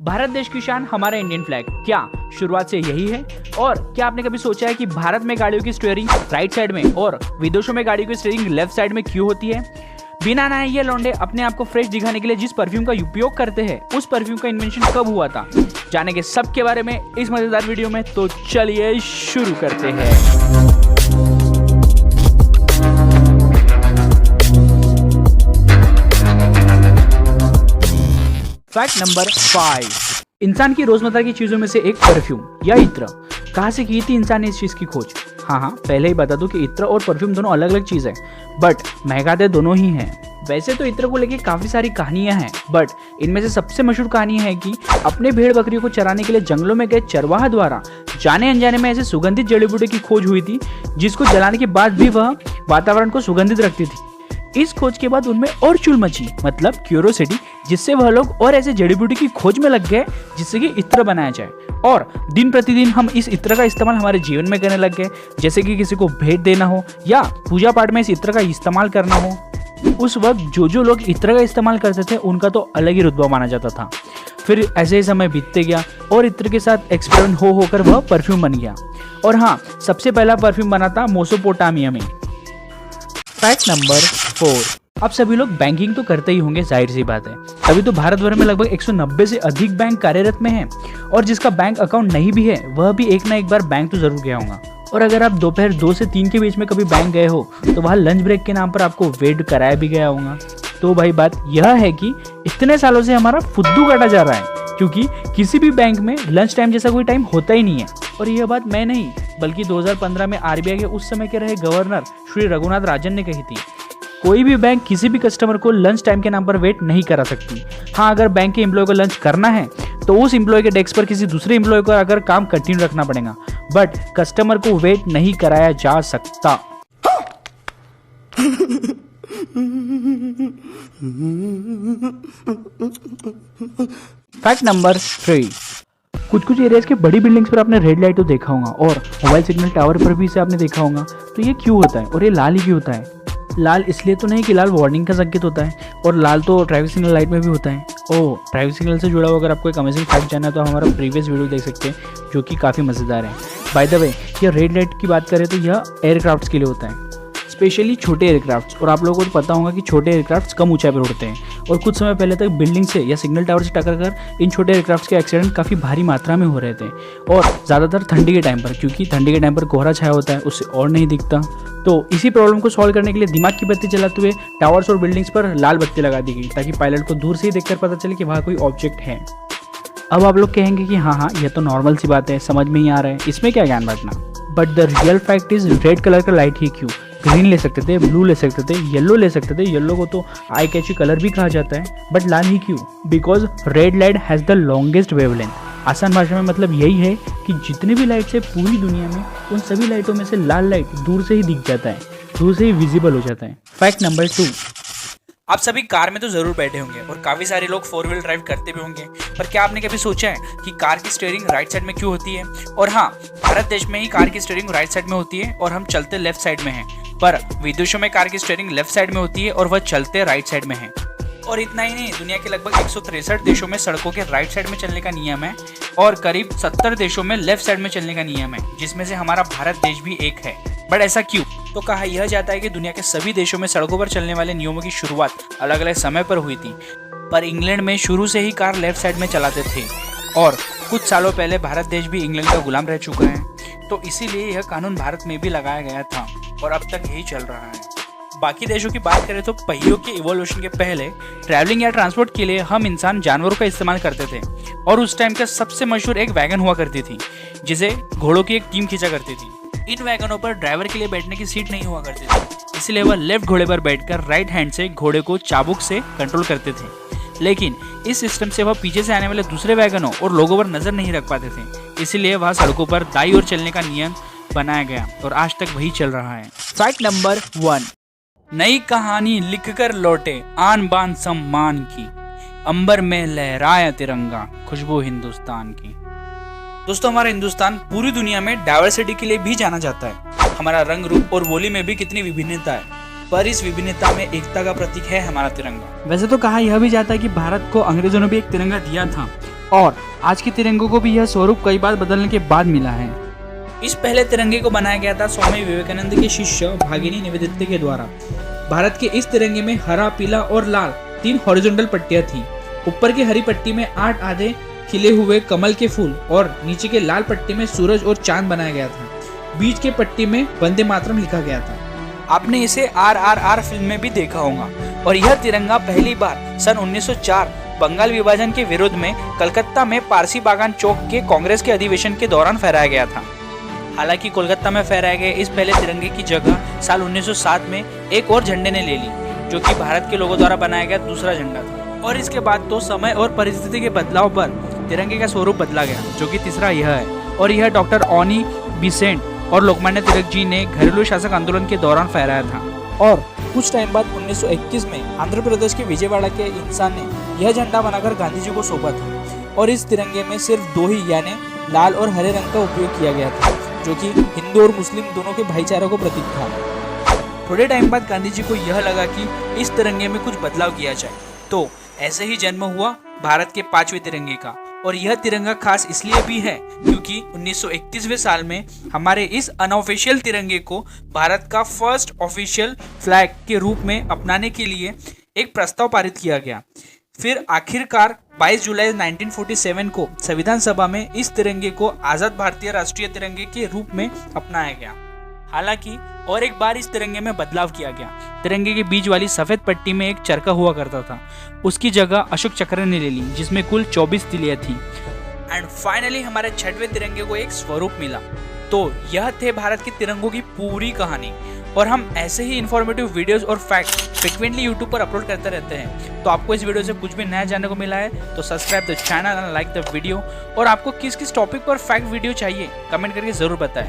भारत देश की शान हमारा इंडियन फ्लैग क्या शुरुआत से यही है? और क्या आपने कभी सोचा है कि भारत में गाड़ियों की स्टीयरिंग राइट साइड में और विदेशों में गाड़ियों की स्टीयरिंग लेफ्ट साइड में क्यों होती है? बिना नहाए ये लौंडे अपने आप को फ्रेश दिखाने के लिए जिस परफ्यूम का उपयोग करते हैं, उस परफ्यूम का इन्वेंशन कब हुआ था, जानेंगे सबके बारे में इस मजेदार वीडियो में। तो चलिए शुरू करते हैं। फैक्ट नंबर 5, इंसान की रोजमर्रा की चीजों में से एक परफ्यूम या इत्र। कहाँ से की थी इंसान ने इस चीज की खोज? हाँ, पहले ही बता दूं कि इत्र और परफ्यूम दोनों अलग अलग चीज है, बट महंगाते दोनों ही हैं। वैसे तो इत्र को लेके काफी सारी कहानियां हैं, बट इनमें से सबसे मशहूर कहानी है कि अपने भेड़ बकरियों को चराने के लिए जंगलों में गए चरवाहा द्वारा जाने अनजाने में ऐसे सुगंधित जड़ी बूटी की खोज हुई थी, जिसको जलाने के बाद भी वह वातावरण को सुगंधित रखती थी। इस खोज के बाद उनमें और चुल मची, मतलब क्यूरोसिटी, जिससे वह लोग और ऐसे जड़ी बूटी की खोज में लग गए जिससे कि इत्र बनाया जाए। और दिन प्रतिदिन हम इस इत्र का इस्तेमाल हमारे जीवन में करने लग गए, जैसे कि किसी को भेंट देना हो या पूजा पाठ में इस इत्र का इस्तेमाल करना हो। उस वक्त जो लोग इत्र का इस्तेमाल करते थे उनका तो अलग ही रुतबा माना जाता था। फिर ऐसे ही समय बीतते गया और इत्र के साथ एक्सपेरिमेंट होकर वह परफ्यूम बन गया। और हाँ, सबसे पहला परफ्यूम बना था मेसोपोटामिया में। फैक्ट नंबर 4, अब सभी लोग बैंकिंग तो करते ही होंगे, जाहिर सी बात है। तभी तो भारत भर में लगभग 190 से अधिक बैंक कार्यरत में हैं, और जिसका बैंक अकाउंट नहीं भी है वह भी एक ना एक बार बैंक तो जरूर गया होगा। और अगर आप दोपहर 2 से 3 के बीच में कभी बैंक गए हो तो वहाँ लंच ब्रेक के नाम पर आपको वेट कराया भी गया होगा। तो भाई बात यह है कि इतने सालों से हमारा फुद्दू काटा जा रहा है, क्योंकि किसी भी बैंक में लंच टाइम जैसा कोई टाइम होता ही नहीं है। और यह बात मैं नहीं बल्कि 2015 में आरबीआई के उस समय के रहे गवर्नर श्री रघुनाथ राजन ने कही थी। कोई भी बैंक किसी भी कस्टमर को लंच टाइम के नाम पर वेट नहीं करा सकती। हाँ, अगर बैंक के एम्प्लॉय को लंच करना है तो उस एम्प्लॉय के डेस्क पर किसी दूसरे एम्प्लॉय को अगर काम कंटिन्यू रखना पड़ेगा, बट कस्टमर को वेट नहीं कराया जा सकता। फैक्ट नंबर 3, कुछ एरियाज के बड़ी बिल्डिंग्स पर आपने रेड लाइट तो देखा होगा, और मोबाइल सिग्नल टावर पर भी इसे आपने देखा होगा। तो ये क्यों होता है और ये लाल ही क्यों होता है? लाल इसलिए तो नहीं कि लाल वार्निंग का संकेत होता है, और लाल तो ट्रैफिक सिग्नल लाइट में भी होता है। ओह, ट्रैफिक सिग्नल से जुड़ा हुआ अगर आपको एक अमेजिंग फैक्ट जानना है तो हमारा प्रीवियस वीडियो देख सकते हैं, जो कि काफ़ी मज़ेदार है। बाय द वे, यह रेड लाइट की बात करें तो यह एयरक्राफ्ट्स के लिए होता है, स्पेशली छोटे एयरक्राफ्ट्स। और आप लोगों को पता होगा कि छोटे एयरक्राफ्ट्स कम ऊंचाई पर उड़ते हैं, और कुछ समय पहले तक बिल्डिंग से या सिग्नल टावर से टक्कर कर इन छोटे एयरक्राफ्ट्स के एक्सीडेंट काफ़ी भारी मात्रा में हो रहे थे, और ज़्यादातर ठंडी के टाइम पर, क्योंकि ठंडी के टाइम पर कोहरा छाया होता है, उससे और नहीं दिखता। तो इसी प्रॉब्लम को सॉल्व करने के लिए दिमाग की बत्ती जलाते हुए टावर्स और बिल्डिंग्स पर लाल बत्ती लगा दी गई, ताकि पायलट को दूर से ही देखकर पता चले कि वहाँ कोई ऑब्जेक्ट है। अब आप लोग कहेंगे कि हाँ, यह तो नॉर्मल सी बात है, समझ में ही आ रहा है, इसमें क्या ज्ञान बांटना। But the real fact is red colour का लाइट ही क्यों? ग्रीन ले सकते थे, ब्लू ले सकते थे, येलो ले सकते थे। येलो को तो आई कैची कलर भी कहा जाता है, बट लाल ही क्यों? Because red light has the longest wavelength. आसान भाषा में मतलब यही है कि जितने भी लाइट्स है पूरी दुनिया में, उन सभी लाइटों में से लाल लाइट दूर से ही दिख जाता है, दूर से ही विजिबल हो जाता है। फैक्ट नंबर 2, आप सभी कार में तो जरूर बैठे होंगे और काफी सारे लोग 4 व्हील ड्राइव करते भी होंगे, पर क्या आपने कभी सोचा है कि कार की स्टीयरिंग राइट साइड में क्यों होती है? और हाँ, भारत देश में ही कार की स्टीयरिंग राइट साइड में होती है और हम चलते लेफ्ट साइड में हैं, पर विदेशों में कार की स्टीयरिंग लेफ्ट साइड में होती है और वह चलते राइट साइड में है। और इतना ही नहीं, दुनिया के लगभग 163 देशों में सड़कों के राइट साइड में चलने का नियम है, और करीब 70 देशों में लेफ्ट साइड में चलने का नियम है, जिसमें से हमारा भारत देश भी एक है। बट ऐसा क्यों? तो कहा यह जाता है कि दुनिया के सभी देशों में सड़कों पर चलने वाले नियमों की शुरुआत अलग अलग समय पर हुई थी, पर इंग्लैंड में शुरू से ही कार लेफ्ट साइड में चलाते थे, और कुछ सालों पहले भारत देश भी इंग्लैंड का गुलाम रह चुका है, तो इसीलिए यह कानून भारत में भी लगाया गया था, और अब तक यही चल रहा है। बाकी देशों की बात करें तो पहियों के इवोल्यूशन के पहले ट्रैवलिंग या ट्रांसपोर्ट के लिए हम इंसान जानवरों का इस्तेमाल करते थे, और उस टाइम का सबसे मशहूर एक वैगन हुआ करती थी, जिसे घोड़ों की एक टीम खींचा करती थी। इन वैगनों पर ड्राइवर के लिए बैठने की सीट नहीं हुआ करती थी, इसलिए वह लेफ्ट घोड़े पर बैठकर राइट हैंड से घोड़े को चाबुक से कंट्रोल करते थे। लेकिन इस सिस्टम से वह पीछे से आने वाले दूसरे वैगनों और लोगों पर नजर नहीं रख पाते थे, इसीलिए वह सड़कों पर दाईं ओर चलने का नियम बनाया गया, और आज तक वही चल रहा है। फैक्ट नंबर 1, नई कहानी लिखकर लौटे आन बान सम्मान की, अंबर में लहराया तिरंगा, खुशबू हिंदुस्तान की। दोस्तों, हमारा हिंदुस्तान पूरी दुनिया में डाइवर्सिटी के लिए भी जाना जाता है। हमारा रंग रूप और बोली में भी कितनी विभिन्नता है, पर इस विभिन्नता में एकता का प्रतीक है हमारा तिरंगा। वैसे तो कहा यह भी जाता है कि भारत को अंग्रेजों ने भी एक तिरंगा दिया था, और आज के तिरंगे को भी यह स्वरूप कई बार बदलने के बाद मिला है। इस पहले तिरंगे को बनाया गया था स्वामी विवेकानंद के शिष्य भागिनी निवेदिता के द्वारा। भारत के इस तिरंगे में हरा, पीला और लाल 3 हॉरिजॉन्टल पट्टियां थी। ऊपर की हरी पट्टी में 8 आधे खिले हुए कमल के फूल और नीचे के लाल पट्टी में सूरज और चांद बनाया गया था। बीच के पट्टी में वंदे मातरम लिखा गया था। आपने इसे RRR फिल्म में भी देखा होगा। और यह तिरंगा पहली बार सन 1904 बंगाल विभाजन के विरोध में कलकत्ता में पारसी बागान चौक के कांग्रेस के अधिवेशन के दौरान फहराया गया था। हालांकि कोलकाता में फहराए गए इस पहले तिरंगे की जगह साल 1907 में एक और झंडे ने ले ली, जो कि भारत के लोगों द्वारा बनाया गया दूसरा झंडा था। और इसके बाद तो समय और परिस्थिति के बदलाव पर तिरंगे का स्वरूप बदला गया, जो कि तीसरा यह है। और यह डॉक्टर ऑनी बिसेंट और लोकमान्य तिलक जी ने घरेलू शासक आंदोलन के दौरान फहराया था। और कुछ टाइम बाद 1921 में आंध्र प्रदेश के विजयवाड़ा के इंसान ने यह झंडा बनाकर गांधी जी को सौंपा था। और इस तिरंगे में सिर्फ 2 ही यानी लाल और हरे रंग का उपयोग किया गया था, जो कि हिंदू और मुस्लिम दोनों के भाईचारे को प्रतीक था। थोड़े टाइम बाद गांधी जी को यह लगा कि इस तिरंगे में कुछ बदलाव किया जाए, तो ऐसे ही जन्म हुआ भारत के 5वें तिरंगे का। और यह तिरंगा खास इसलिए भी है क्योंकि 1931वें साल में हमारे इस अनऑफिशियल तिरंगे को भारत का फर्स्ट ऑफिशियल फ्लैग के रूप में अपनाने के लिए एक प्रस्ताव पारित किया गया। फिर आखिरकार 22 जुलाई 1947 को संविधान सभा में इस तिरंगे को आजाद भारतीय राष्ट्रीय तिरंगे के रूप में अपनाया गया। हालांकि और एक बार इस तिरंगे में बदलाव किया गया। तिरंगे के बीच वाली सफेद पट्टी में एक चरखा हुआ करता था, उसकी जगह अशोक चक्र ने ले ली, जिसमें कुल 24 तिलियां थी। एंड फाइनली हमारे 6वें तिरंगे को एक स्वरूप मिला। तो यह थे भारत के तिरंगों की पूरी कहानी। और हम ऐसे ही इन्फॉर्मेटिव वीडियोस और फैक्ट फ्रिक्वेंटली यूट्यूब पर अपलोड करते रहते हैं। तो आपको इस वीडियो से कुछ भी नया जानने को मिला है तो subscribe the channel and like the video. और आपको किस किस टॉपिक पर फैक्ट वीडियो चाहिए कमेंट करके जरूर बताएं।